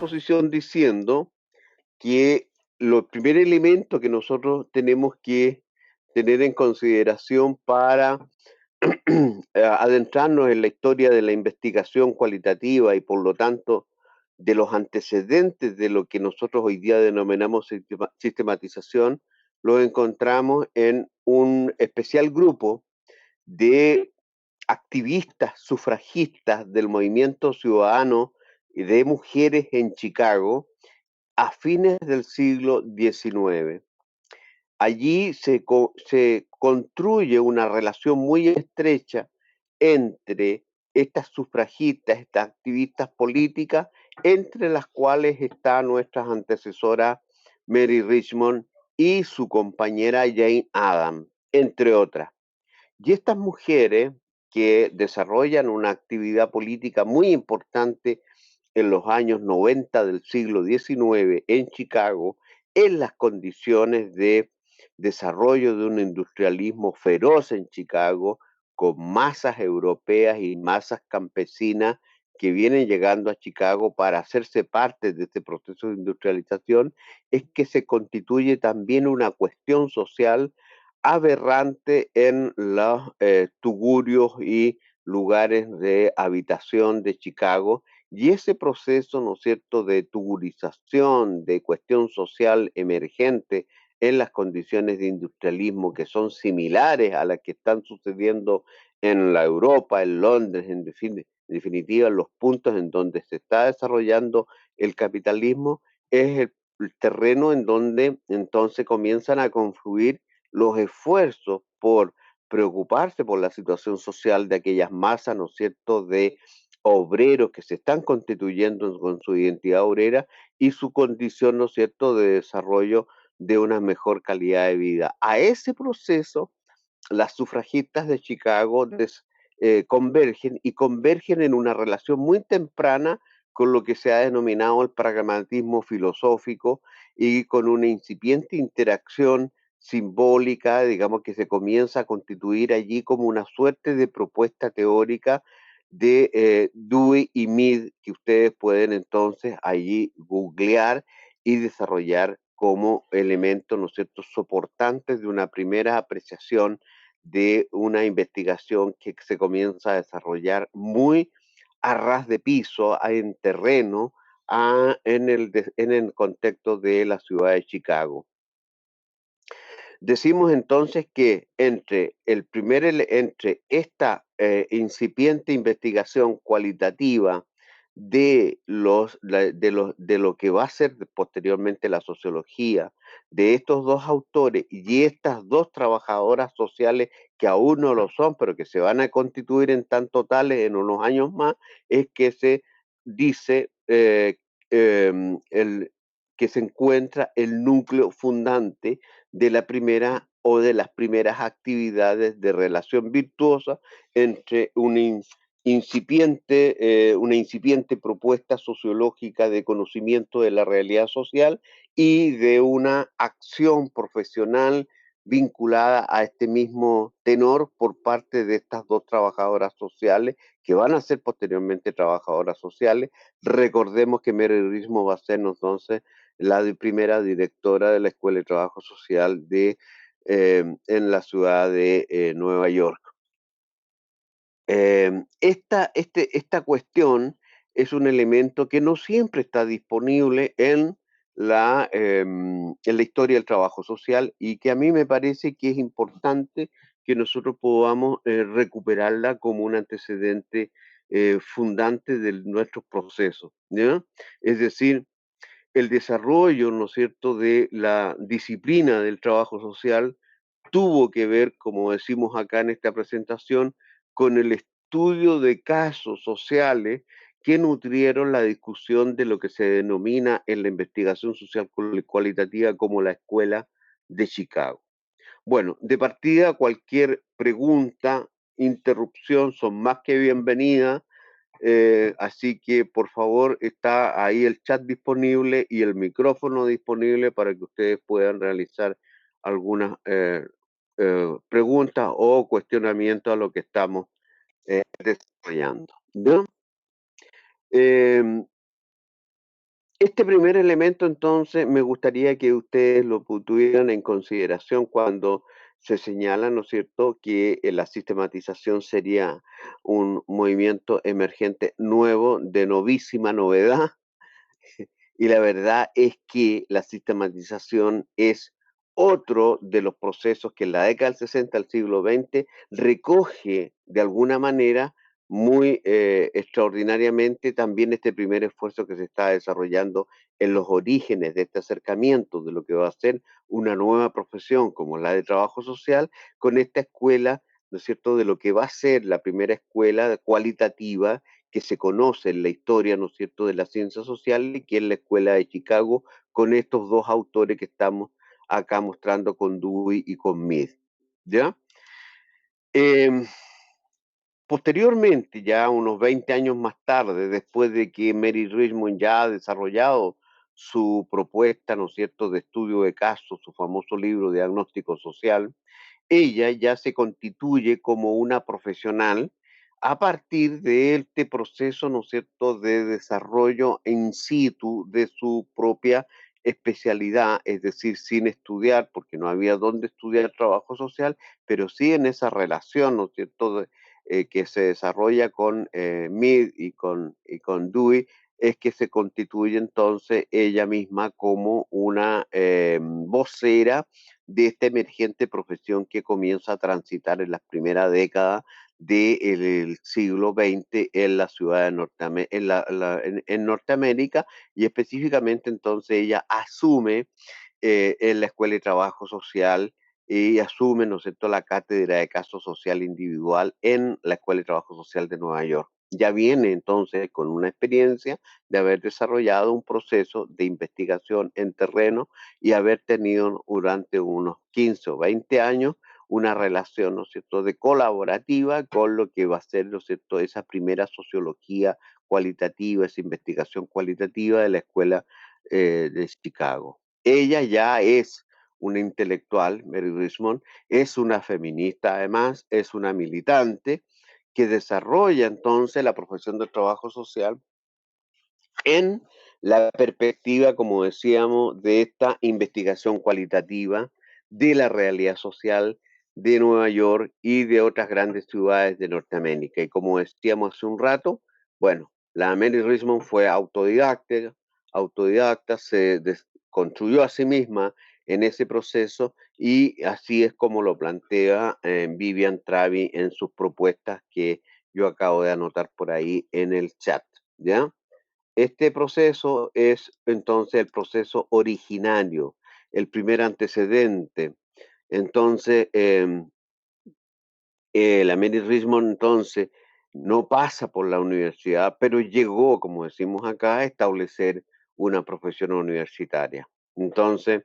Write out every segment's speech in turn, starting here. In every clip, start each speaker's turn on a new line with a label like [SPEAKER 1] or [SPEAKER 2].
[SPEAKER 1] exposición diciendo que lo primer elemento que nosotros tenemos que tener en consideración para adentrarnos en la historia de la investigación cualitativa y por lo tanto de los antecedentes de lo que nosotros hoy día denominamos sistematización, lo encontramos en un especial grupo de activistas sufragistas del movimiento ciudadano y de mujeres en Chicago a fines del siglo XIX. Allí se construye una relación muy estrecha entre estas sufragistas, estas activistas políticas, entre las cuales está nuestra antecesora Mary Richmond y su compañera Jane Addams, entre otras. Y estas mujeres que desarrollan una actividad política muy importante en los años 90 del siglo XIX en Chicago, en las condiciones de desarrollo de un industrialismo feroz en Chicago, con masas europeas y masas campesinas que vienen llegando a Chicago para hacerse parte de este proceso de industrialización, es que se constituye también una cuestión social aberrante en los tugurios y lugares de habitación de Chicago, y ese proceso, ¿no es cierto?, de tugurización, de cuestión social emergente en las condiciones de industrialismo que son similares a las que están sucediendo en la Europa, en Londres, en definitiva, en los puntos en donde se está desarrollando el capitalismo, es el terreno en donde entonces comienzan a confluir los esfuerzos por preocuparse por la situación social de aquellas masas, ¿no es cierto?, de obreros que se están constituyendo con su identidad obrera y su condición, ¿no es cierto?, de desarrollo de una mejor calidad de vida. A ese proceso, las sufragistas de Chicago convergen y convergen en una relación muy temprana con lo que se ha denominado el pragmatismo filosófico y con una incipiente interacción simbólica, digamos, que se comienza a constituir allí como una suerte de propuesta teórica de Dewey y Mead, que ustedes pueden entonces allí googlear y desarrollar como elementos, ¿no es cierto?, soportantes de una primera apreciación de una investigación que se comienza a desarrollar muy a ras de piso, en terreno, en el contexto de la ciudad de Chicago. Decimos entonces que entre esta incipiente investigación cualitativa de lo que va a ser posteriormente la sociología, de estos dos autores y estas dos trabajadoras sociales que aún no lo son, pero que se van a constituir en tanto tales en unos años más, es que se dice que se encuentra el núcleo fundante de la primera o de las primeras actividades de relación virtuosa entre una incipiente propuesta sociológica de conocimiento de la realidad social y de una acción profesional vinculada a este mismo tenor por parte de estas dos trabajadoras sociales que van a ser posteriormente trabajadoras sociales. Recordemos que Mary Rismo va a ser entonces primera directora de la Escuela de Trabajo Social en la ciudad de Nueva York. Esta cuestión es un elemento que no siempre está disponible en la historia del trabajo social y que a mí me parece que es importante que nosotros podamos recuperarla como un antecedente fundante de nuestros procesos, ¿ya? Es decir, el desarrollo, ¿no es cierto?, de la disciplina del trabajo social tuvo que ver, como decimos acá en esta presentación, con el estudio de casos sociales que nutrieron la discusión de lo que se denomina en la investigación social cualitativa como la Escuela de Chicago. Bueno, de partida, cualquier pregunta, interrupción son más que bienvenidas. Así que por favor está ahí el chat disponible y el micrófono disponible para que ustedes puedan realizar algunas preguntas o cuestionamientos a lo que estamos desarrollando, ¿no? Em, Este primer elemento, entonces, me gustaría que ustedes lo tuvieran en consideración cuando se señala, ¿no es cierto?, que la sistematización sería un movimiento emergente nuevo, de novísima novedad, y la verdad es que la sistematización es otro de los procesos que en la década del 60 al siglo XX recoge de alguna manera muy extraordinariamente también este primer esfuerzo que se está desarrollando en los orígenes de este acercamiento de lo que va a ser una nueva profesión como la de trabajo social con esta escuela, ¿no es cierto?, de lo que va a ser la primera escuela cualitativa que se conoce en la historia, ¿no es cierto?, de la ciencia social, y que es la Escuela de Chicago, con estos dos autores que estamos acá mostrando con Dewey y con Mead, ¿ya? Em, Posteriormente, ya unos 20 años más tarde, después de que Mary Richmond ya ha desarrollado su propuesta, ¿no es cierto?, de estudio de casos, su famoso libro Diagnóstico Social, ella ya se constituye como una profesional a partir de este proceso, ¿no es cierto?, de desarrollo in situ de su propia especialidad, es decir, sin estudiar, porque no había dónde estudiar trabajo social, pero sí en esa relación, ¿no es cierto?, que se desarrolla con Mead y con Dewey, es que se constituye entonces ella misma como una vocera de esta emergente profesión que comienza a transitar en las primeras décadas del siglo XX en la ciudad de en Norteamérica, y específicamente entonces ella asume en la Escuela de Trabajo Social y asume, ¿no es cierto?, la cátedra de caso social individual en la Escuela de Trabajo Social de Nueva York. Ya viene entonces con una experiencia de haber desarrollado un proceso de investigación en terreno y haber tenido durante unos 15 o 20 años una relación, ¿no es cierto?, de colaborativa con lo que va a ser, ¿no es cierto?, esa primera sociología cualitativa, esa investigación cualitativa de la Escuela de Chicago. Ella ya es una intelectual, Mary Richmond, es una feminista además, es una militante que desarrolla entonces la profesión del trabajo social en la perspectiva, como decíamos, de esta investigación cualitativa de la realidad social de Nueva York y de otras grandes ciudades de Norteamérica. Y como decíamos hace un rato, bueno, la Mary Richmond fue autodidacta, construyó a sí misma en ese proceso, y así es como lo plantea Vivian Travi en sus propuestas que yo acabo de anotar por ahí en el chat, ¿ya? Este proceso es entonces el proceso originario, el primer antecedente. Entonces, la Mary Richmond entonces no pasa por la universidad, pero llegó, como decimos acá, a establecer una profesión universitaria. Entonces,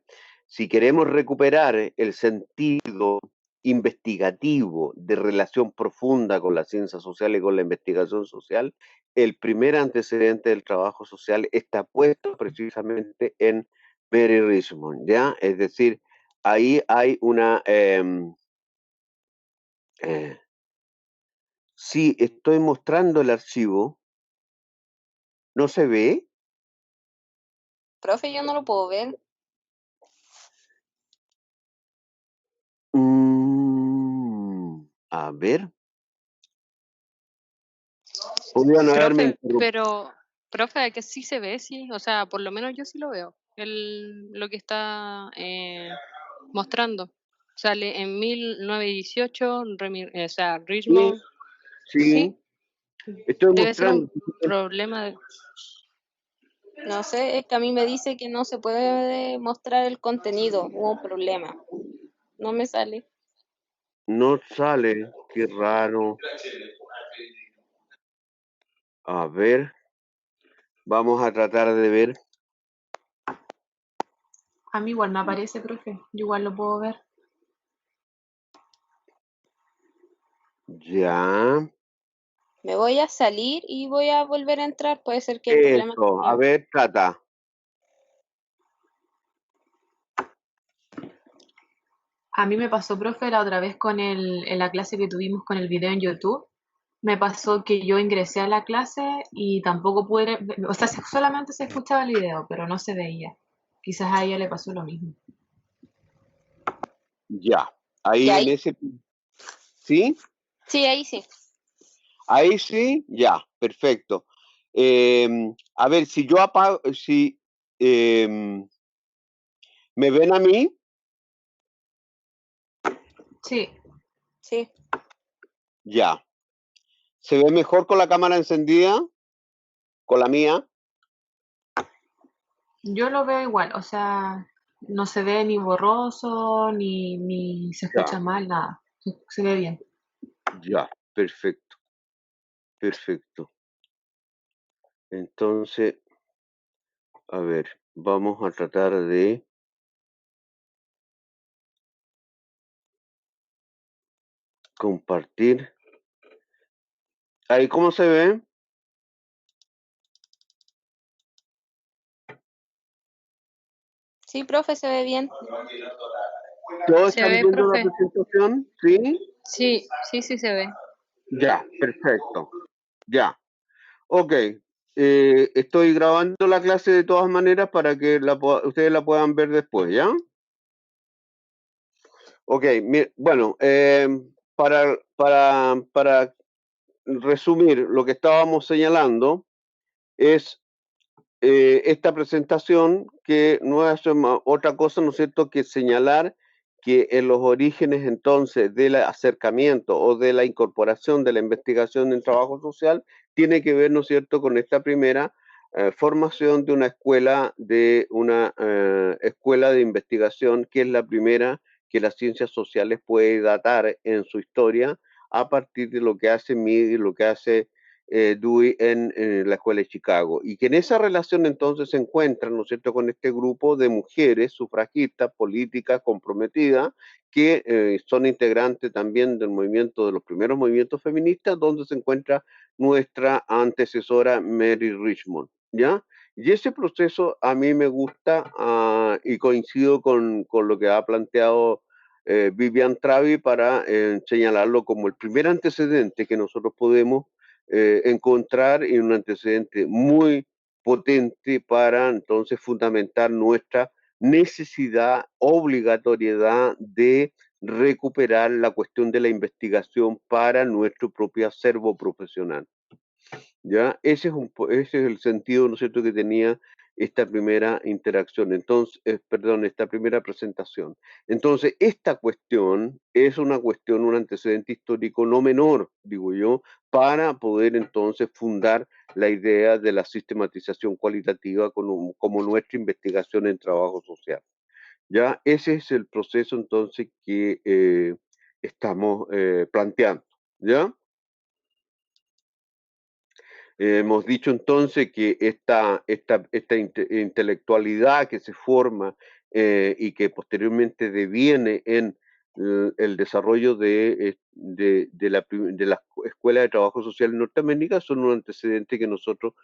[SPEAKER 1] si queremos recuperar el sentido investigativo de relación profunda con la ciencia social y con la investigación social, el primer antecedente del trabajo social está puesto precisamente en Mary Richmond, ¿ya? Es decir, ahí hay una... eh, sí, estoy mostrando el archivo. ¿No se ve?
[SPEAKER 2] Profe, yo no lo puedo ver.
[SPEAKER 1] A ver, podrían haberme
[SPEAKER 3] Profe,
[SPEAKER 1] interrumpido.
[SPEAKER 3] pero, profe, que sí se ve, sí, o sea, por lo menos yo sí lo veo, lo que está mostrando. Sale en 1918, o sea,
[SPEAKER 1] Sí,
[SPEAKER 3] Richmond,
[SPEAKER 1] sí,
[SPEAKER 3] sí,
[SPEAKER 1] estoy
[SPEAKER 3] debe ser un
[SPEAKER 1] mostrando.
[SPEAKER 3] problema de...
[SPEAKER 2] No sé, es que a mí me dice que no se puede mostrar el contenido. Hubo un problema. No me sale.
[SPEAKER 1] No sale, qué raro. A ver, vamos a tratar de ver.
[SPEAKER 4] A mí igual me aparece, profe. Yo igual lo puedo ver.
[SPEAKER 1] Ya,
[SPEAKER 2] Me voy a salir y voy a volver a entrar. Puede ser que el problema sea
[SPEAKER 1] eso, a
[SPEAKER 2] mío.
[SPEAKER 1] ver, trata.
[SPEAKER 4] A mí me pasó, profe, la otra vez en la clase que tuvimos con el video en YouTube. Me pasó que yo ingresé a la clase y tampoco pude, o sea, solamente se escuchaba el video, pero no se veía. Quizás a ella le pasó lo mismo.
[SPEAKER 1] Ya,
[SPEAKER 2] ¿Y
[SPEAKER 1] ahí en
[SPEAKER 2] ahí?
[SPEAKER 1] ese, ¿sí?
[SPEAKER 2] Sí, ahí sí.
[SPEAKER 1] Ahí sí, ya, perfecto. A ver, si yo apago, si me ven a mí,
[SPEAKER 4] Sí,
[SPEAKER 2] Sí.
[SPEAKER 1] ya. ¿Se ve mejor con la cámara encendida? ¿Con la mía?
[SPEAKER 4] yo lo veo igual, o sea, no se ve ni borroso, ni se
[SPEAKER 1] Ya,
[SPEAKER 4] escucha mal, nada. Se ve bien.
[SPEAKER 1] ya, perfecto, perfecto. Entonces, a ver, vamos a tratar de compartir. ¿Ahí cómo se ve?
[SPEAKER 2] Sí, profe, se ve bien.
[SPEAKER 1] ¿Todos
[SPEAKER 3] ¿Se
[SPEAKER 1] están
[SPEAKER 3] ve,
[SPEAKER 1] viendo la
[SPEAKER 3] profe?
[SPEAKER 1] presentación? ¿Sí?
[SPEAKER 3] Sí, sí, sí se ve.
[SPEAKER 1] Ya, perfecto. Ya. Ok. Estoy grabando la clase de todas maneras para que ustedes la puedan ver después, ¿ya? Ok, bueno, para resumir lo que estábamos señalando es esta presentación que no es otra cosa, ¿no es cierto?, que señalar que en los orígenes entonces del acercamiento o de la incorporación de la investigación en trabajo social tiene que ver, ¿no es cierto?, con esta primera formación de una escuela de investigación que es la primera que las ciencias sociales puede datar en su historia a partir de lo que hace Mead y lo que hace Dewey en la Escuela de Chicago, y que en esa relación entonces se encuentran, ¿no es cierto?, con este grupo de mujeres sufragistas, políticas, comprometidas, que son integrantes también del movimiento, de los primeros movimientos feministas, donde se encuentra nuestra antecesora Mary Richmond, ¿ya? Y ese proceso a mí me gusta y coincido con lo que ha planteado Vivian Travi para señalarlo como el primer antecedente que nosotros podemos encontrar en un antecedente muy potente para entonces fundamentar nuestra necesidad, obligatoriedad de recuperar la cuestión de la investigación para nuestro propio acervo profesional. ¿Ya? Ese es el sentido, ¿no es cierto?, que tenía esta primera interacción, entonces, perdón, esta primera presentación. Entonces, esta cuestión es una cuestión, un antecedente histórico no menor, digo yo, para poder entonces fundar la idea de la sistematización cualitativa como nuestra investigación en trabajo social. ¿Ya? Ese es el proceso entonces que estamos planteando. ¿Ya? Hemos dicho entonces que esta intelectualidad que se forma y que posteriormente deviene en el desarrollo de la Escuela de Trabajo Social Norteamérica son un antecedente que nosotros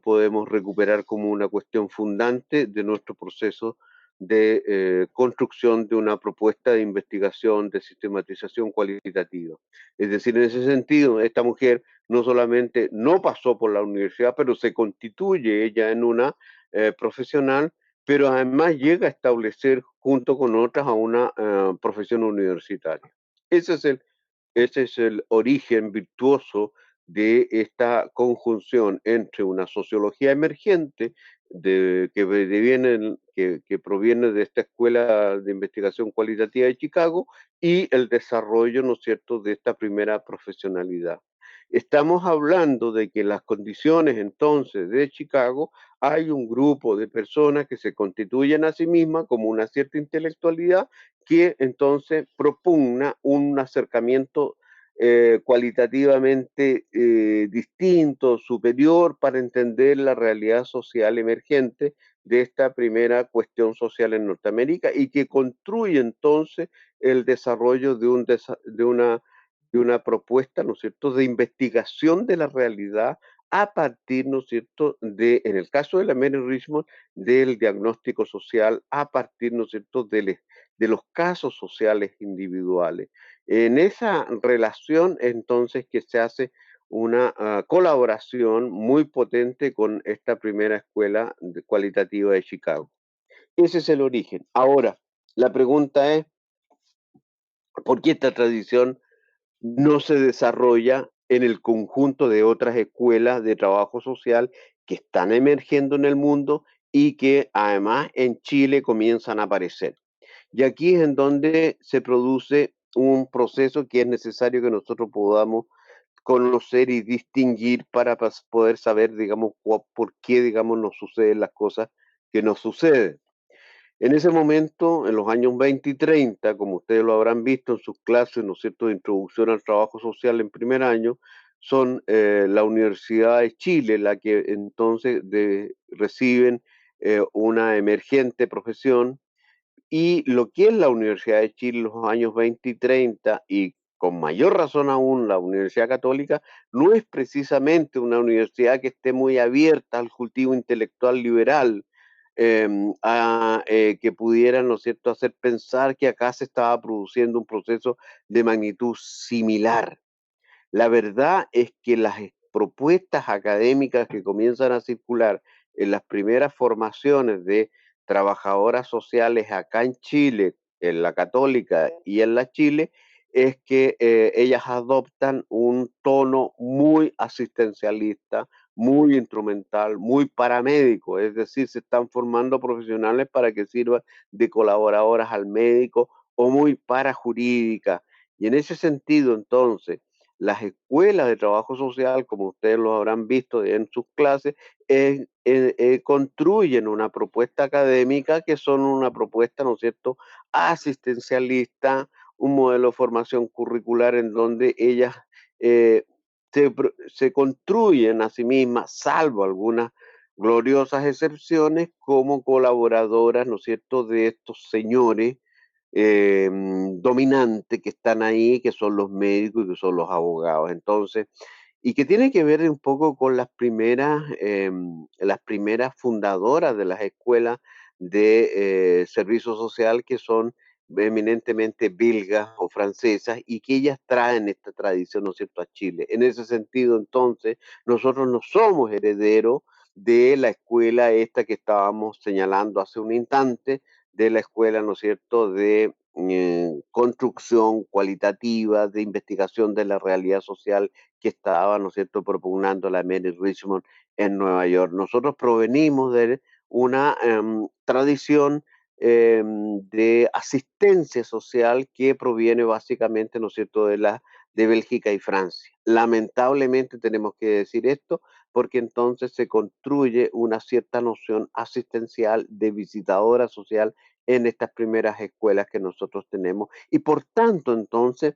[SPEAKER 1] podemos recuperar como una cuestión fundante de nuestro proceso de construcción de una propuesta de investigación, de sistematización cualitativa. Es decir, en ese sentido, esta mujer no solamente no pasó por la universidad, pero se constituye ella en una profesional, pero además llega a establecer junto con otras a una profesión universitaria. Ese es el origen virtuoso de esta conjunción entre una sociología emergente que proviene de esta Escuela de Investigación Cualitativa de Chicago y el desarrollo, ¿no es cierto?, de esta primera profesionalidad. Estamos hablando de que en las condiciones entonces de Chicago hay un grupo de personas que se constituyen a sí mismas como una cierta intelectualidad que entonces propugna un acercamiento cualitativamente distinto, superior, para entender la realidad social emergente de esta primera cuestión social en Norteamérica y que construye entonces el desarrollo de una propuesta, ¿no es cierto?, de investigación de la realidad a partir, ¿no es cierto?, en el caso de la Mary Richmond, del diagnóstico social, a partir, ¿no es cierto?, de los casos sociales individuales. En esa relación, entonces, que se hace una colaboración muy potente con esta primera escuela cualitativa de Chicago. Ese es el origen. Ahora, la pregunta es, ¿por qué esta tradición no se desarrolla en el conjunto de otras escuelas de trabajo social que están emergiendo en el mundo y que además en Chile comienzan a aparecer? Y aquí es en donde se produce un proceso que es necesario que nosotros podamos conocer y distinguir para poder saber, digamos, por qué, digamos, nos suceden las cosas que nos suceden. En ese momento, en los años 20 y 30, como ustedes lo habrán visto en sus clases, ¿no es cierto?, de introducción al trabajo social en primer año, son la Universidad de Chile la que entonces reciben una emergente profesión, y lo que es la Universidad de Chile en los años 20 y 30, y con mayor razón aún la Universidad Católica, no es precisamente una universidad que esté muy abierta al cultivo intelectual liberal, que pudiera, ¿no es cierto?, hacer pensar que acá se estaba produciendo un proceso de magnitud similar. La verdad es que las propuestas académicas que comienzan a circular en las primeras formaciones de trabajadoras sociales acá en Chile, en la Católica y en la Chile, es que ellas adoptan un tono muy asistencialista, muy instrumental, muy paramédico, es decir, se están formando profesionales para que sirvan de colaboradoras al médico o muy parajurídicas. Y en ese sentido, entonces, las escuelas de trabajo social, como ustedes lo habrán visto en sus clases, construyen una propuesta académica que son una propuesta, ¿no es cierto?, asistencialista, un modelo de formación curricular en donde ellas eh, se construyen a sí mismas, salvo algunas gloriosas excepciones, como colaboradoras, ¿no es cierto?, de estos señores dominantes que están ahí, que son los médicos y que son los abogados. Entonces, y que tiene que ver un poco con las primeras fundadoras de las escuelas de servicio social, que son eminentemente belgas o francesas, y que ellas traen esta tradición, ¿no es cierto?, a Chile. En ese sentido, entonces, nosotros no somos herederos de la escuela esta que estábamos señalando hace un instante, de la escuela, ¿no es cierto?, de construcción cualitativa, de investigación de la realidad social que estaba, ¿no es cierto?, propugnando la Mary Richmond en Nueva York. Nosotros provenimos de una tradición de asistencia social que proviene básicamente, ¿no es cierto?, de Bélgica y Francia. Lamentablemente tenemos que decir esto, porque entonces se construye una cierta noción asistencial de visitadora social en estas primeras escuelas que nosotros tenemos, y por tanto entonces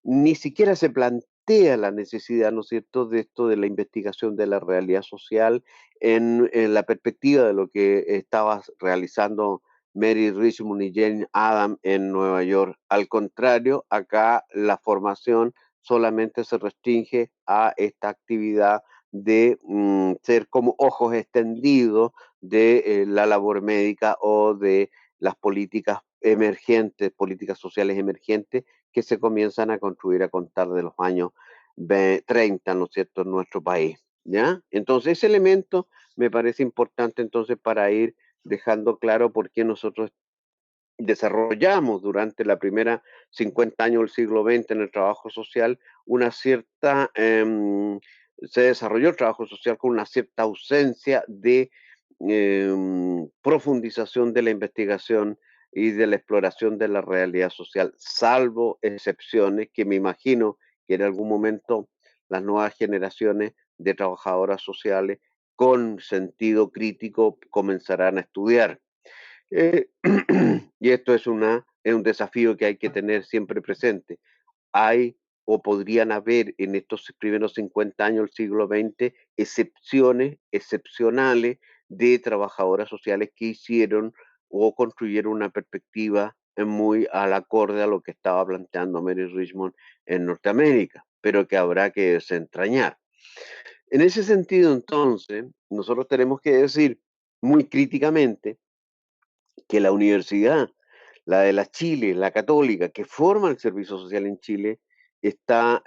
[SPEAKER 1] ni siquiera se plantea la necesidad, ¿no es cierto?, de esto de la investigación de la realidad social en la perspectiva de lo que estaba realizando Mary Richmond y Jane Addams en Nueva York. Al contrario, acá la formación solamente se restringe a esta actividad de ser como ojos extendidos de la labor médica o de las políticas emergentes, políticas sociales emergentes que se comienzan a construir a contar de los años 30, ¿no es cierto?, en nuestro país, ¿ya? Entonces, ese elemento me parece importante entonces para ir dejando claro por qué nosotros desarrollamos durante la primera 50 años del siglo XX en el trabajo social una cierta, se desarrolló el trabajo social con una cierta ausencia de profundización de la investigación y de la exploración de la realidad social, salvo excepciones que me imagino que en algún momento las nuevas generaciones de trabajadoras sociales con sentido crítico comenzarán a estudiar. Eh, y esto es un desafío que hay que tener siempre presente. Hay o podrían haber en estos primeros 50 años del siglo XX excepciones excepcionales de trabajadoras sociales que hicieron o construyeron una perspectiva muy al acorde a lo que estaba planteando Mary Richmond en Norteamérica, pero que habrá que desentrañar. En ese sentido, entonces, nosotros tenemos que decir muy críticamente que la universidad, la de la Chile, la católica, que forma el servicio social en Chile, está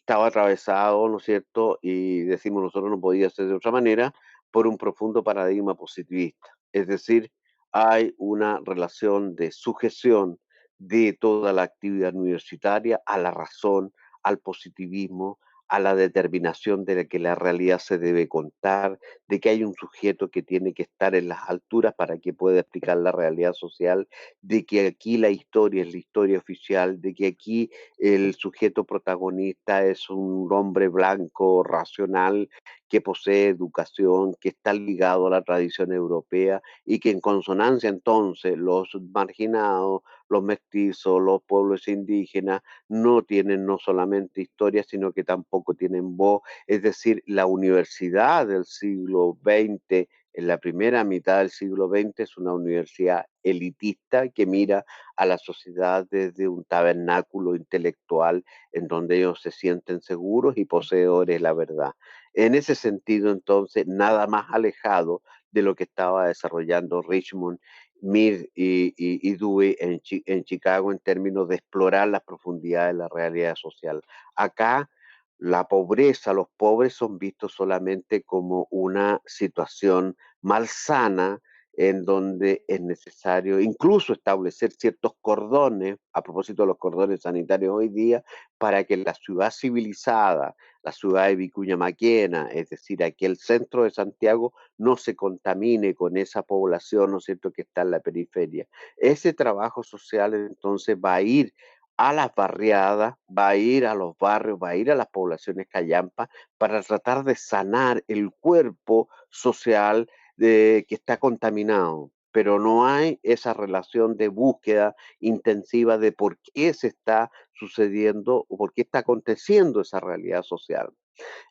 [SPEAKER 1] estaba atravesado, ¿no es cierto? Y decimos nosotros no podía ser de otra manera, por un profundo paradigma positivista. Es decir, hay una relación de sujeción de toda la actividad universitaria a la razón, al positivismo, a la determinación de que la realidad se debe contar, de que hay un sujeto que tiene que estar en las alturas para que pueda explicar la realidad social, de que aquí la historia es la historia oficial, de que aquí el sujeto protagonista es un hombre blanco, racional, que posee educación, que está ligado a la tradición europea y que en consonancia entonces los marginados, los mestizos, los pueblos indígenas no tienen no solamente historia, sino que tampoco tienen voz. Es decir, la universidad del siglo XX, en la primera mitad del siglo XX, es una universidad elitista que mira a la sociedad desde un tabernáculo intelectual en donde ellos se sienten seguros y poseedores de la verdad. En ese sentido, entonces, nada más alejado de lo que estaba desarrollando Richmond, Mead y Dewey en Chicago en términos de explorar las profundidades de la realidad social. Acá la pobreza, los pobres son vistos solamente como una situación malsana en donde es necesario incluso establecer ciertos cordones, a propósito de los cordones sanitarios hoy día, para que la ciudad civilizada, la ciudad de Vicuña Maquena, es decir, aquel centro de Santiago, no se contamine con esa población, ¿no es cierto?, que está en la periferia. Ese trabajo social entonces va a ir a las barriadas, va a ir a los barrios, va a ir a las poblaciones callampas para tratar de sanar el cuerpo social que está contaminado, pero no hay esa relación de búsqueda intensiva de por qué se está sucediendo o por qué está aconteciendo esa realidad social.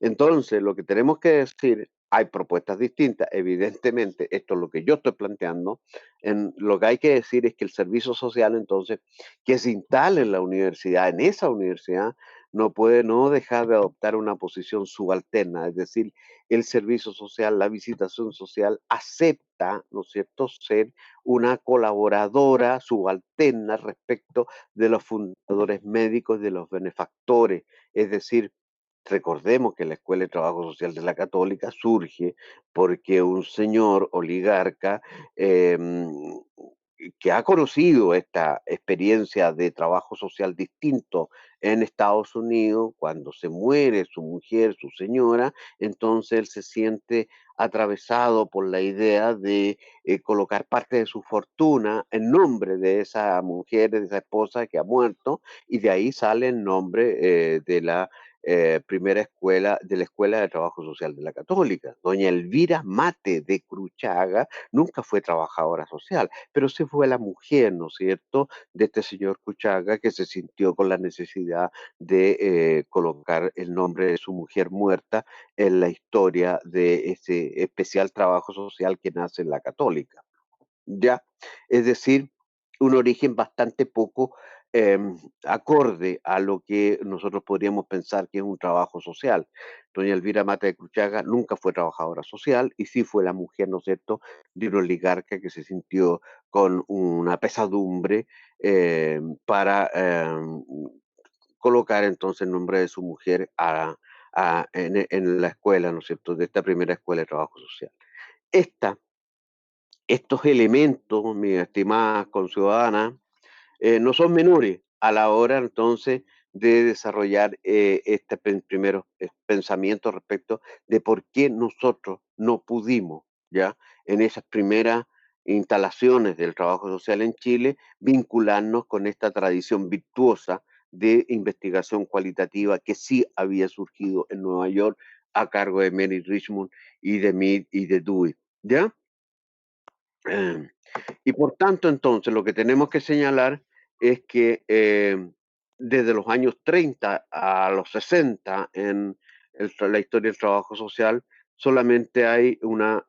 [SPEAKER 1] Entonces, lo que tenemos que decir, hay propuestas distintas, evidentemente, esto es lo que yo estoy planteando, lo que hay que decir es que el servicio social, entonces, que se instale en la universidad, en esa universidad, no puede no dejar de adoptar una posición subalterna, es decir, el servicio social, la visitación social acepta, ¿no es cierto?, ser una colaboradora subalterna respecto de los fundadores médicos, de los benefactores, es decir, recordemos que la Escuela de Trabajo Social de la Católica surge porque un señor oligarca que ha conocido esta experiencia de trabajo social distinto en Estados Unidos, cuando se muere su mujer, su señora, entonces él se siente atravesado por la idea de colocar parte de su fortuna en nombre de esa mujer, de esa esposa que ha muerto, y de ahí sale el nombre de la primera escuela, de la Escuela de Trabajo Social de la Católica. Doña Elvira Mate de Cruchaga nunca fue trabajadora social, pero sí fue la mujer, ¿no es cierto?, de este señor Cruchaga que se sintió con la necesidad de colocar el nombre de su mujer muerta en la historia de ese especial trabajo social que nace en la Católica. ¿Ya? Es decir, un origen bastante poco acorde a lo que nosotros podríamos pensar que es un trabajo social. Doña Elvira Mata de Cruchaga nunca fue trabajadora social y sí fue la mujer, ¿no es cierto?, de un oligarca que se sintió con una pesadumbre para colocar entonces el nombre de su mujer en la escuela, ¿no es cierto?, de esta primera escuela de trabajo social. Estos elementos, mi estimada conciudadana, no son menores a la hora entonces de desarrollar este primeros pensamientos respecto de por qué nosotros no pudimos, ¿ya? En esas primeras instalaciones del trabajo social en Chile, vincularnos con esta tradición virtuosa de investigación cualitativa que sí había surgido en Nueva York a cargo de Mary Richmond y de Mead y de Dewey, ¿ya? Eh, y por tanto, entonces, lo que tenemos que señalar es que desde los años 30 a los 60 en la historia del trabajo social, solamente hay una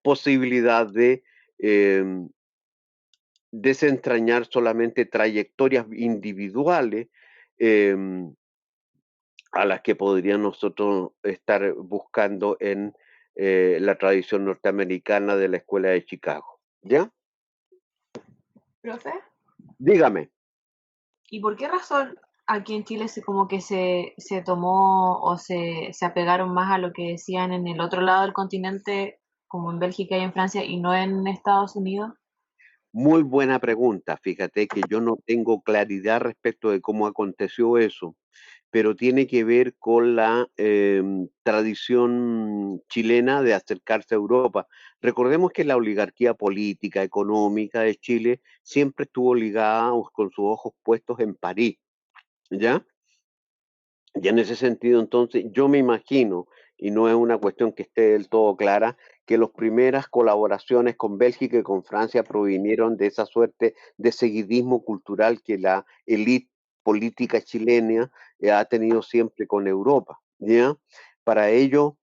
[SPEAKER 1] posibilidad de desentrañar solamente trayectorias individuales em, a las que podrían nosotros estar buscando en la tradición norteamericana de la escuela de Chicago. ¿Ya?
[SPEAKER 4] Profe,
[SPEAKER 1] Dígame.
[SPEAKER 4] ¿y por qué razón aquí en Chile como que se tomó o se apegaron más a lo que decían en el otro lado del continente, como en Bélgica y en Francia, y no en Estados Unidos?
[SPEAKER 1] Muy buena pregunta. Fíjate que yo no tengo claridad respecto de cómo aconteció eso, pero tiene que ver con la tradición chilena de acercarse a Europa. Recordemos que la oligarquía política, económica de Chile siempre estuvo ligada con sus ojos puestos en París, ¿ya? Y en ese sentido, entonces, yo me imagino, y no es una cuestión que esté del todo clara, que las primeras colaboraciones con Bélgica y con Francia provinieron de esa suerte de seguidismo cultural que la élite política chilena ha tenido siempre con Europa, ¿ya? Para ello,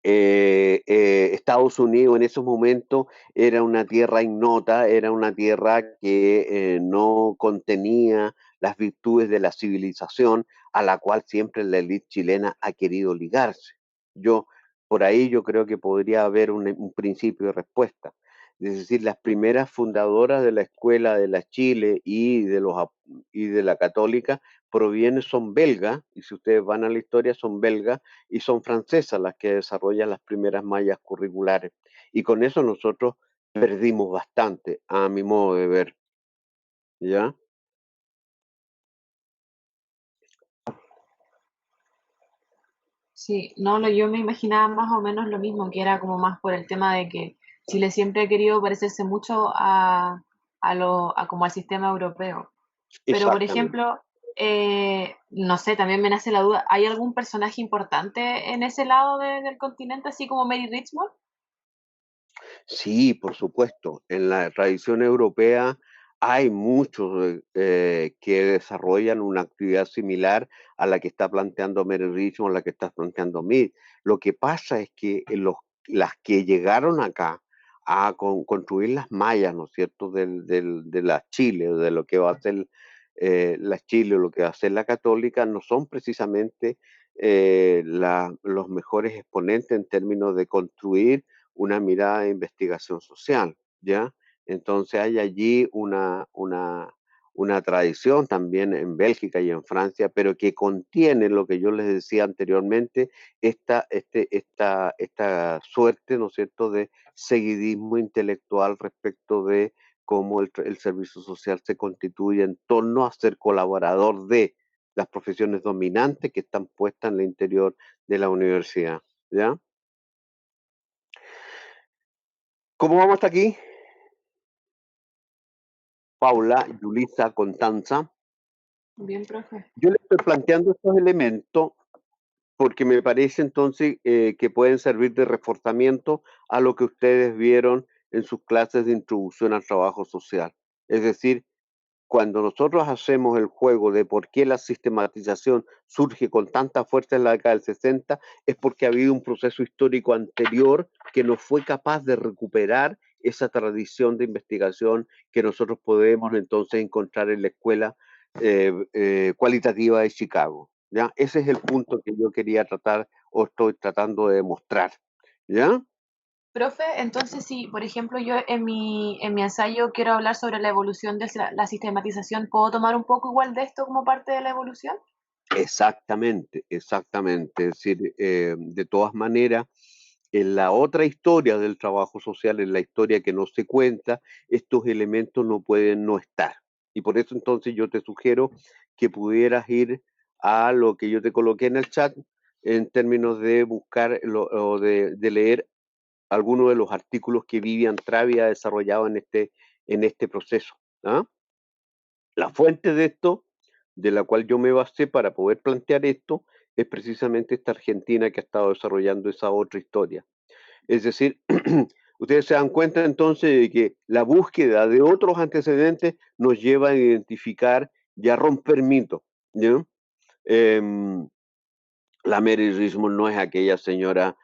[SPEAKER 1] Estados Unidos en esos momentos era una tierra ignota, era una tierra que no contenía las virtudes de la civilización a la cual siempre la élite chilena ha querido ligarse. Yo, por ahí yo creo que podría haber un principio de respuesta. Es decir, las primeras fundadoras de la escuela de la Chile y de la católica son belgas, y si ustedes van a la historia son belgas, y son francesas las que desarrollan las primeras mallas curriculares. Y con eso nosotros perdimos bastante, a mi modo de ver. ¿Ya?
[SPEAKER 4] Sí, no, yo me imaginaba más o menos lo mismo, que era como más por el tema de que Chile siempre ha querido parecerse mucho a como al sistema europeo. Pero, por
[SPEAKER 1] Exactamente.
[SPEAKER 4] ejemplo, no sé, también me nace la duda, ¿hay algún personaje importante en ese lado del continente, así como Mary Richmond?
[SPEAKER 1] Sí, por supuesto. En la tradición europea hay muchos que desarrollan una actividad similar a la que está planteando Mary Richmond, a la que está planteando Mead. Lo que pasa es que las que llegaron acá a construir las mallas, ¿no es cierto?, de la Chile, de lo que va a ser la Chile o lo que va a ser la católica, no son precisamente los mejores exponentes en términos de construir una mirada de investigación social, ¿ya? Entonces hay allí una tradición también en Bélgica y en Francia, pero que contiene lo que yo les decía anteriormente, esta suerte, ¿no es cierto?, de seguidismo intelectual respecto de cómo el servicio social se constituye en torno a ser colaborador de las profesiones dominantes que están puestas en el interior de la universidad, ¿ya? ¿Cómo vamos hasta aquí? Paula, Yulisa, Constanza.
[SPEAKER 4] Bien, profe.
[SPEAKER 1] Yo le estoy planteando estos elementos porque me parece entonces que pueden servir de reforzamiento a lo que ustedes vieron en sus clases de introducción al trabajo social. Es decir, cuando nosotros hacemos el juego de por qué la sistematización surge con tanta fuerza en la década del 60, es porque ha habido un proceso histórico anterior que no fue capaz de recuperar esa tradición de investigación que nosotros podemos entonces encontrar en la escuela cualitativa de Chicago. ¿Ya? Ese es el punto que yo quería tratar o estoy tratando de demostrar. ¿Ya?
[SPEAKER 4] Profe, entonces si, por ejemplo, yo en mi ensayo quiero hablar sobre la evolución de la sistematización, ¿puedo tomar un poco igual de esto como parte de la evolución?
[SPEAKER 1] Exactamente, exactamente. Es decir, de todas maneras, en la otra historia del trabajo social, en la historia que no se cuenta, estos elementos no pueden no estar. Y por eso entonces yo te sugiero que pudieras ir a lo que yo te coloqué en el chat en términos de buscar o de leer algunos de los artículos que Vivian Travi ha desarrollado en este proceso. ¿Ah? La fuente de esto, de la cual yo me basé para poder plantear esto, es precisamente esta Argentina que ha estado desarrollando esa otra historia. Es decir, ustedes se dan cuenta entonces de que la búsqueda de otros antecedentes nos lleva a identificar y a romper mitos. ¿Ya? Em, la Mary Richmond no es aquella señora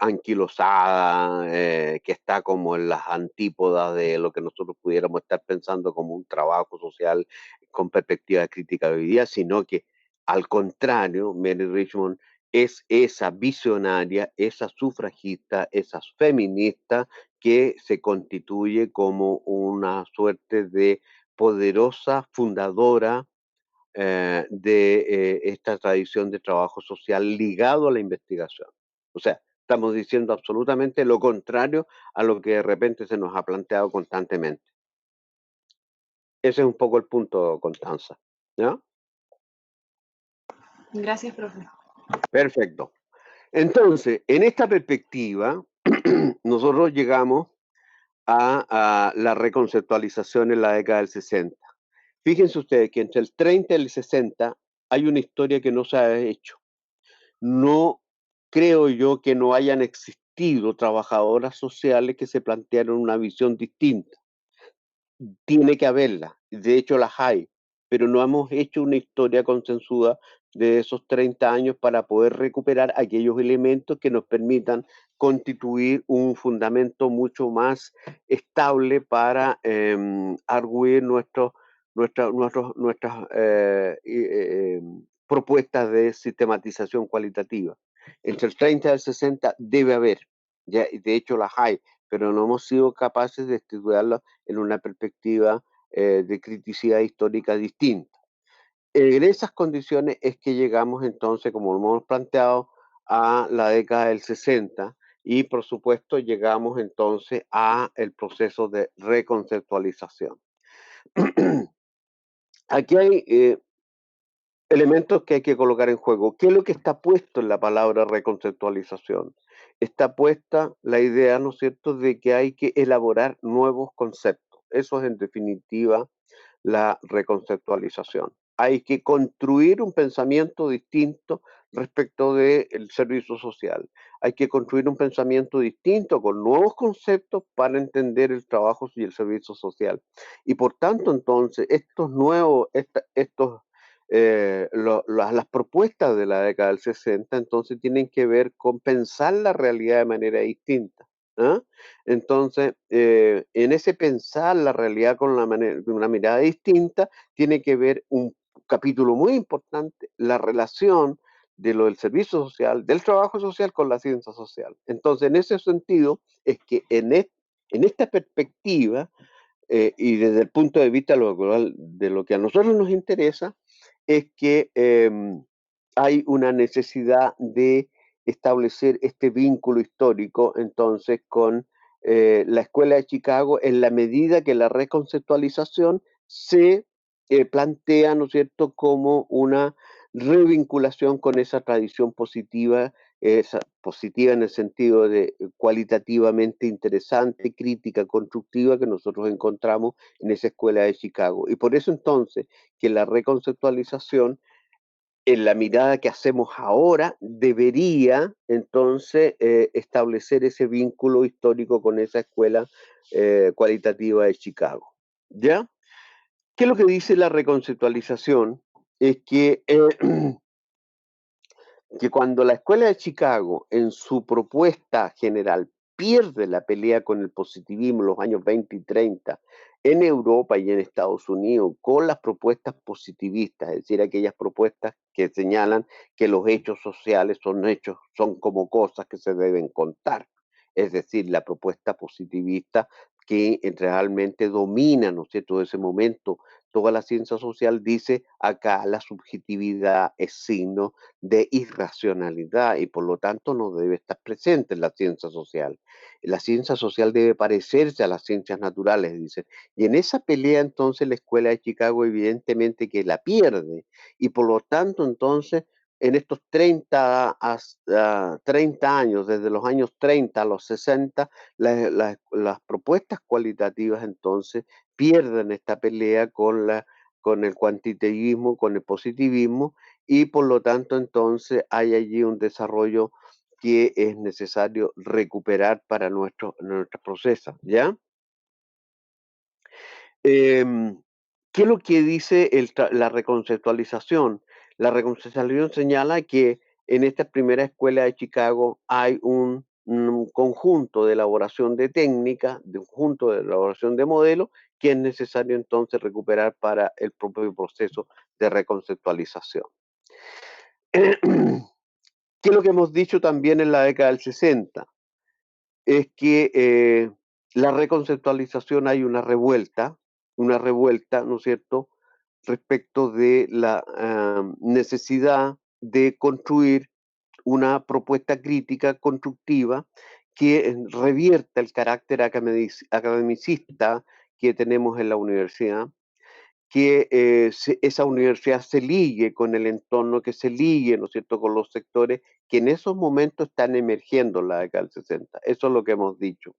[SPEAKER 1] anquilosada que está como en las antípodas de lo que nosotros pudiéramos estar pensando como un trabajo social con perspectiva crítica de hoy día, sino que al contrario, Mary Richmond es esa visionaria, esa sufragista, esa feminista que se constituye como una suerte de poderosa fundadora de esta tradición de trabajo social ligado a la investigación. O sea, estamos diciendo absolutamente lo contrario a lo que de repente se nos ha planteado constantemente. Ese es un poco el punto, Constanza, ¿ya?
[SPEAKER 4] Gracias, profe.
[SPEAKER 1] Perfecto. Entonces, en esta perspectiva, nosotros llegamos a la reconceptualización en la década del 60. Fíjense ustedes que entre el 30 y el 60 hay una historia que no se ha hecho. No creo yo que no hayan existido trabajadoras sociales que se plantearon una visión distinta. Tiene que haberla, de hecho las hay, pero no hemos hecho una historia consensuada de esos 30 años para poder recuperar aquellos elementos que nos permitan constituir un fundamento mucho más estable para arguir nuestras propuestas de sistematización cualitativa. Entre el 30 y el 60 debe haber, ya, de hecho las hay, pero no hemos sido capaces de estudiarlas en una perspectiva de criticidad histórica distinta. En esas condiciones es que llegamos entonces, como lo hemos planteado, a la década del 60 y por supuesto llegamos entonces a el proceso de reconceptualización. Aquí hay elementos que hay que colocar en juego. ¿Qué es lo que está puesto en la palabra reconceptualización? Está puesta la idea, ¿no es cierto?, de que hay que elaborar nuevos conceptos. Eso es en definitiva la reconceptualización. Hay que construir un pensamiento distinto respecto del servicio social. Hay que construir un pensamiento distinto con nuevos conceptos para entender el trabajo y el servicio social. Y por tanto, entonces, las propuestas de la década del 60 entonces tienen que ver con pensar la realidad de manera distinta. ¿Ah? Entonces, en ese pensar la realidad con una mirada distinta, tiene que ver un capítulo muy importante, la relación de lo del servicio social, del trabajo social con la ciencia social. Entonces, en ese sentido, es que en esta perspectiva, y desde el punto de vista de lo que a nosotros nos interesa, es que hay una necesidad de establecer este vínculo histórico entonces con la Escuela de Chicago en la medida que la reconceptualización se plantea, ¿no es cierto?, como una revinculación con esa tradición positiva en el sentido de cualitativamente interesante, crítica, constructiva que nosotros encontramos en esa Escuela de Chicago. Y por eso entonces que la reconceptualización en la mirada que hacemos ahora, debería entonces establecer ese vínculo histórico con esa escuela cualitativa de Chicago. ¿Ya? ¿Qué es lo que dice la reconceptualización? Es que, que cuando la escuela de Chicago, en su propuesta general, pierde la pelea con el positivismo en los años 20 y 30 en Europa y en Estados Unidos con las propuestas positivistas, es decir, aquellas propuestas que señalan que los hechos sociales son como cosas que se deben contar. Es decir, la propuesta positivista que realmente domina, ¿no es cierto?, de ese momento. Toda la ciencia social dice acá la subjetividad es signo de irracionalidad y por lo tanto no debe estar presente en la ciencia social. La ciencia social debe parecerse a las ciencias naturales, dicen. Y en esa pelea entonces la Escuela de Chicago evidentemente que la pierde y por lo tanto entonces en estos 30 años, desde los años 30 a los 60, las propuestas cualitativas entonces pierden esta pelea con el cuantitativismo, con el positivismo, y por lo tanto entonces hay allí un desarrollo que es necesario recuperar para nuestros procesos, ¿ya? ¿Qué es lo que dice la reconceptualización? La reconceptualización señala que en esta primera escuela de Chicago hay un conjunto de elaboración de técnicas, de un conjunto de elaboración de modelos que es necesario entonces recuperar para el propio proceso de reconceptualización. ¿Qué es lo que hemos dicho también en la década del 60? Es que la reconceptualización hay una revuelta, ¿no es cierto?, respecto de la necesidad de construir una propuesta crítica constructiva que revierta el carácter academicista que tenemos en la universidad, que esa universidad se ligue con el entorno, que se ligue, ¿no es cierto?, con los sectores que en esos momentos están emergiendo en la década del 60. Eso es lo que hemos dicho.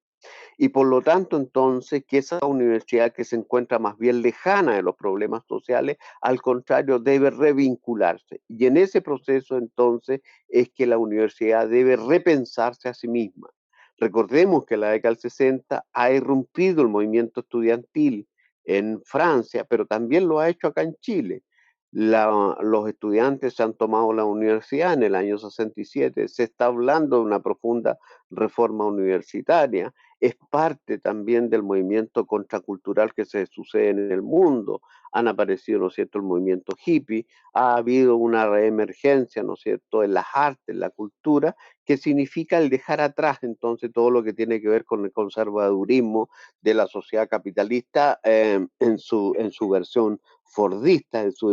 [SPEAKER 1] Y por lo tanto, entonces, que esa universidad que se encuentra más bien lejana de los problemas sociales, al contrario, debe revincularse. Y en ese proceso, entonces, es que la universidad debe repensarse a sí misma. Recordemos que en la década del 60 ha irrumpido el movimiento estudiantil en Francia, pero también lo ha hecho acá en Chile. Los estudiantes se han tomado la universidad en el año 67, se está hablando de una profunda reforma universitaria, es parte también del movimiento contracultural que se sucede en el mundo. Han aparecido, ¿no es cierto?, el movimiento hippie, ha habido una reemergencia, ¿no es cierto?, en las artes, en la cultura, que significa el dejar atrás entonces todo lo que tiene que ver con el conservadurismo de la sociedad capitalista en su versión fordista, en su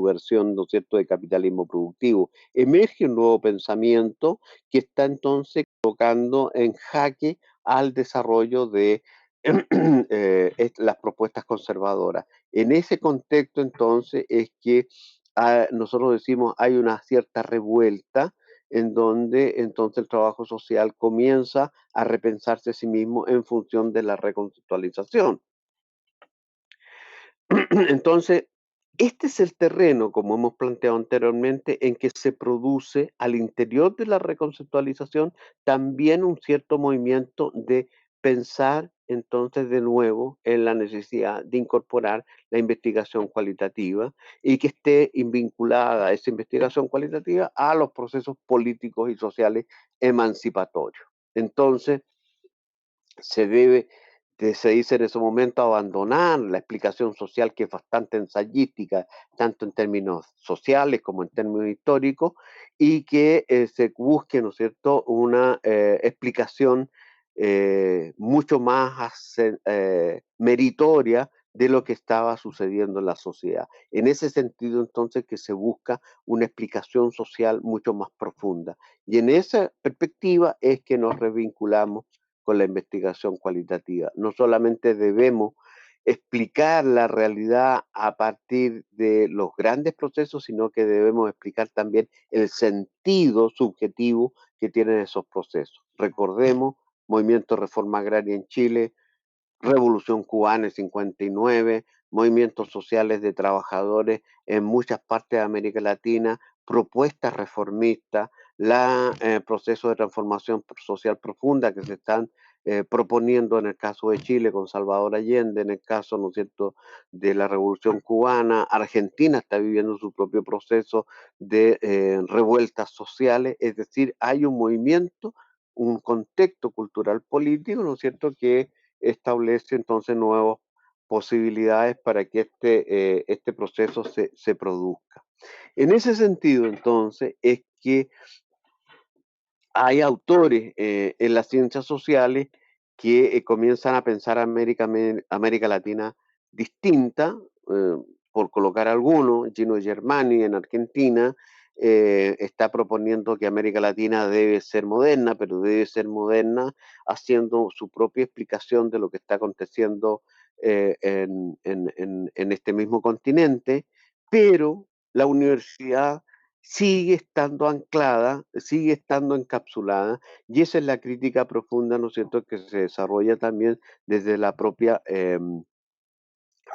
[SPEAKER 1] versión, ¿no es cierto?, de capitalismo productivo. Emerge un nuevo pensamiento que está entonces colocando en jaque al desarrollo de las propuestas conservadoras. En ese contexto, entonces, es que nosotros decimos hay una cierta revuelta en donde entonces el trabajo social comienza a repensarse a sí mismo en función de la reconceptualización. Entonces, este es el terreno, como hemos planteado anteriormente, en que se produce al interior de la reconceptualización también un cierto movimiento de pensar entonces de nuevo en la necesidad de incorporar la investigación cualitativa y que esté vinculada esa investigación cualitativa a los procesos políticos y sociales emancipatorios. Entonces, se dice en ese momento, abandonar la explicación social que es bastante ensayística, tanto en términos sociales como en términos históricos, y que se busque, ¿no es cierto?, una explicación mucho más meritoria de lo que estaba sucediendo en la sociedad. En ese sentido, entonces, que se busca una explicación social mucho más profunda. Y en esa perspectiva es que nos revinculamos con la investigación cualitativa. No solamente debemos explicar la realidad a partir de los grandes procesos, sino que debemos explicar también el sentido subjetivo que tienen esos procesos. Recordemos, movimiento de reforma agraria en Chile, Revolución Cubana en 59, movimientos sociales de trabajadores en muchas partes de América Latina, propuestas reformistas, proceso de transformación social profunda que se están proponiendo en el caso de Chile con Salvador Allende, en el caso, ¿no es cierto?, de la Revolución Cubana. Argentina está viviendo su propio proceso de revueltas sociales, es decir, hay un movimiento, un contexto cultural político, ¿no es cierto?, que establece entonces nuevas posibilidades para que este proceso se produzca. En ese sentido, entonces, es que hay autores en las ciencias sociales que comienzan a pensar América Latina distinta, por colocar algunos. Gino Germani en Argentina está proponiendo que América Latina debe ser moderna, pero debe ser moderna haciendo su propia explicación de lo que está aconteciendo en este mismo continente, pero la universidad sigue estando anclada, sigue estando encapsulada, y esa es la crítica profunda, ¿no es cierto?, que se desarrolla también desde la propia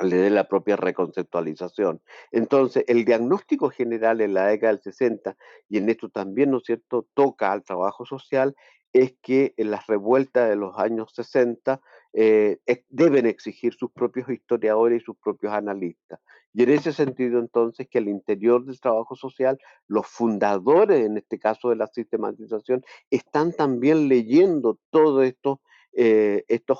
[SPEAKER 1] reconceptualización. Entonces, el diagnóstico general en la década del 60, y en esto también, ¿no es cierto?, toca al trabajo social, es que en las revueltas de los años 60 deben exigir sus propios historiadores y sus propios analistas. Y en ese sentido, entonces, que al interior del trabajo social, los fundadores, en este caso de la sistematización, están también leyendo todos estos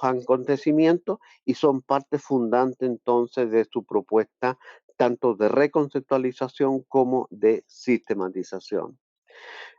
[SPEAKER 1] acontecimientos y son parte fundante entonces de su propuesta tanto de reconceptualización como de sistematización.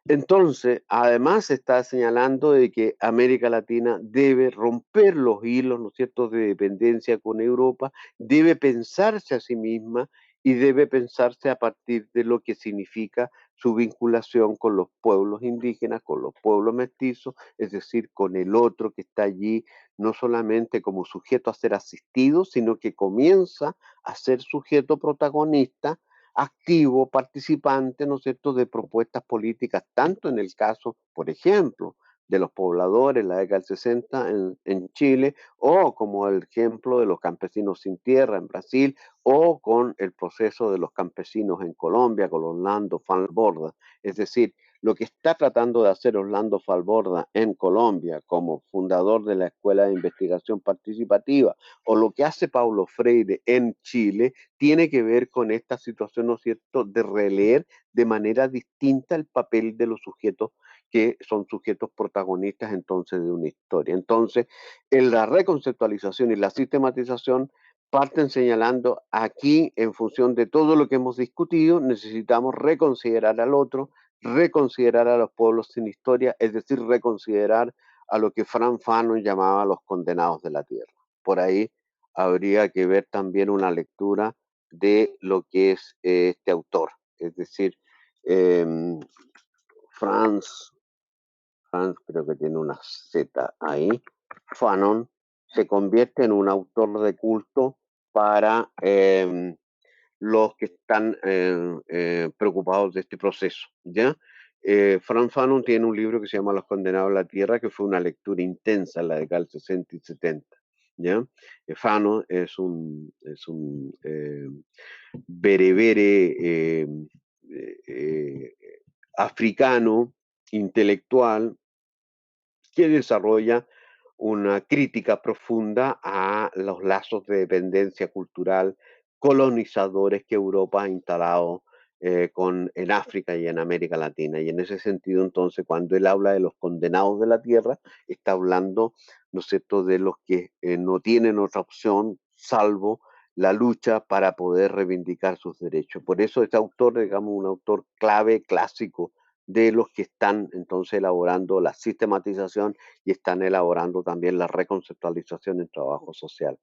[SPEAKER 1] Entonces, además se está señalando de que América Latina debe romper los hilos, ¿no es cierto?, de dependencia con Europa, debe pensarse a sí misma y debe pensarse a partir de lo que significa su vinculación con los pueblos indígenas, con los pueblos mestizos, es decir, con el otro que está allí, no solamente como sujeto a ser asistido, sino que comienza a ser sujeto protagonista, activo, participante, ¿no es cierto?, de propuestas políticas, tanto en el caso, por ejemplo, de los pobladores en la década del 60 en Chile, o como el ejemplo de los campesinos sin tierra en Brasil, o con el proceso de los campesinos en Colombia, con Orlando Falborda. Es decir, lo que está tratando de hacer Orlando Falborda en Colombia como fundador de la Escuela de Investigación Participativa, o lo que hace Paulo Freire en Chile, tiene que ver con esta situación, ¿no es cierto?, de releer de manera distinta el papel de los sujetos que son sujetos protagonistas entonces de una historia. Entonces, en la reconceptualización y la sistematización parten señalando aquí, en función de todo lo que hemos discutido, necesitamos reconsiderar al otro, reconsiderar a los pueblos sin historia, es decir, reconsiderar a lo que Frantz Fanon llamaba los condenados de la tierra. Por ahí habría que ver también una lectura de lo que es este autor, es decir, Frantz creo que tiene una Z ahí, Fanon se convierte en un autor de culto para los que están preocupados de este proceso, ¿ya? Frantz Fanon tiene un libro que se llama Los condenados a la tierra, que fue una lectura intensa en la década del 60 y 70, ¿ya? Fanon es un berebere africano, intelectual, que desarrolla una crítica profunda a los lazos de dependencia cultural colonizadores que Europa ha instalado en África y en América Latina. Y en ese sentido, entonces, cuando él habla de los condenados de la tierra, está hablando, ¿no es cierto?, de los que no tienen otra opción salvo la lucha para poder reivindicar sus derechos. Por eso este autor, digamos, un autor clave, clásico, de los que están entonces elaborando la sistematización y están elaborando también la reconceptualización en trabajo social.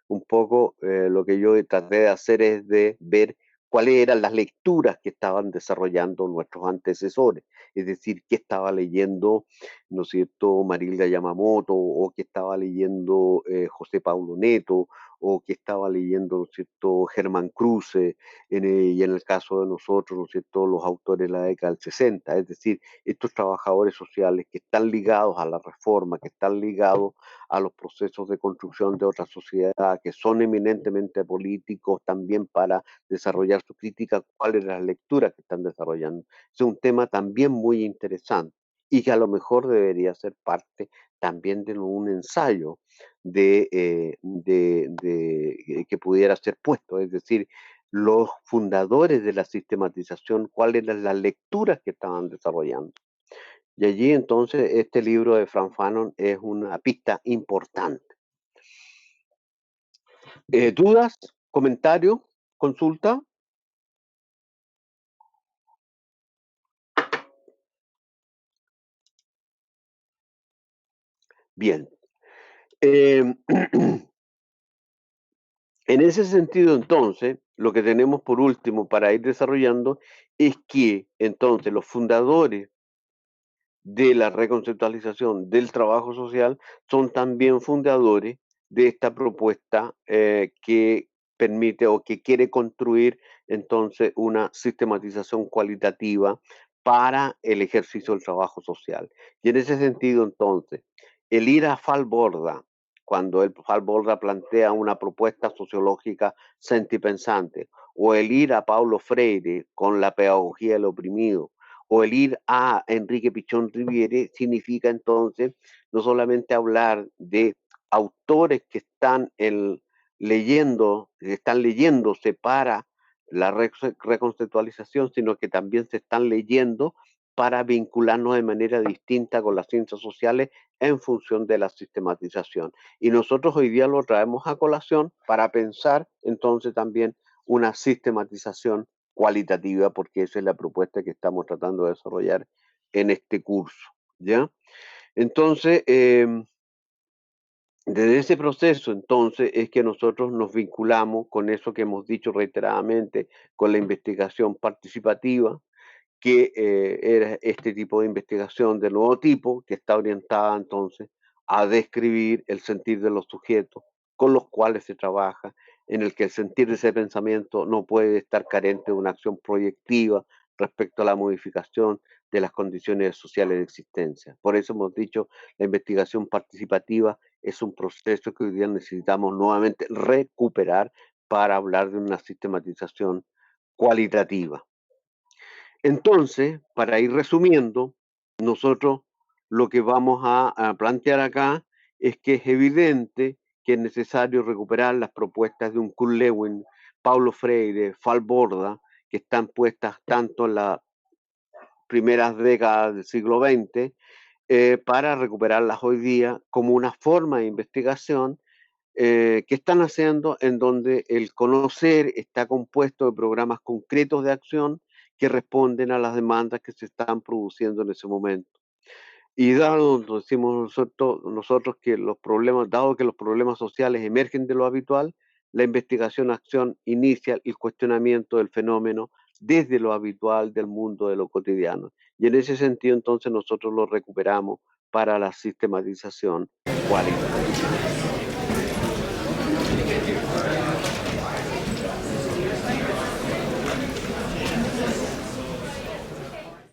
[SPEAKER 1] Un poco lo que yo traté de hacer es de ver cuáles eran las lecturas que estaban desarrollando nuestros antecesores, es decir, qué estaba leyendo, ¿no es cierto?, Marilda Yamamoto, o qué estaba leyendo José Paulo Neto, o qué estaba leyendo, ¿no es cierto?, Germán Cruce, y en el caso de nosotros, ¿no es cierto?, los autores de la década del 60, es decir, estos trabajadores sociales que están ligados a la reforma, que están ligados a los procesos de construcción de otra sociedad, que son eminentemente políticos también para desarrollar su crítica, cuáles las lecturas que están desarrollando. Es un tema también muy interesante y que a lo mejor debería ser parte también de un ensayo que pudiera ser puesto, es decir, los fundadores de la sistematización, cuáles eran las lecturas que estaban desarrollando. Y allí entonces este libro de Frantz Fanon es una pista importante. ¿Dudas? ¿Comentarios? ¿Consulta? Bien. En ese sentido, entonces, lo que tenemos por último para ir desarrollando es que entonces los fundadores de la reconceptualización del trabajo social son también fundadores de esta propuesta que permite o que quiere construir entonces una sistematización cualitativa para el ejercicio del trabajo social. Y en ese sentido, entonces, el ir a Falborda, cuando Falborda plantea una propuesta sociológica sentipensante, o el ir a Paulo Freire con la pedagogía del oprimido, o el ir a Enrique Pichón Riviere, significa entonces no solamente hablar de autores que están leyéndose para la reconceptualización, sino que también se están leyendo para vincularnos de manera distinta con las ciencias sociales en función de la sistematización. Y nosotros hoy día lo traemos a colación para pensar entonces también una sistematización cualitativa, porque esa es la propuesta que estamos tratando de desarrollar en este curso, ¿ya? Entonces, Desde ese proceso, entonces, es que nosotros nos vinculamos con eso que hemos dicho reiteradamente, con la investigación participativa, que era este tipo de investigación de nuevo tipo, que está orientada entonces a describir el sentir de los sujetos con los cuales se trabaja, en el que el sentir de ese pensamiento no puede estar carente de una acción proyectiva respecto a la modificación de las condiciones sociales de existencia. Por eso hemos dicho, la investigación participativa es un proceso que hoy día necesitamos nuevamente recuperar para hablar de una sistematización cualitativa. Entonces, para ir resumiendo, nosotros lo que vamos a plantear acá es que es evidente que es necesario recuperar las propuestas de un Kurt Lewin, Paulo Freire, Falborda, que están puestas tanto en las primeras décadas del siglo XX, para recuperarlas hoy día como una forma de investigación que están haciendo en donde el conocer está compuesto de programas concretos de acción que responden a las demandas que se están produciendo en ese momento. Y dado, decimos nosotros que los problemas, dado que los problemas sociales emergen de lo habitual, la investigación-acción inicia el cuestionamiento del fenómeno desde lo habitual del mundo de lo cotidiano. Y en ese sentido, entonces, nosotros lo recuperamos para la sistematización cualitativa.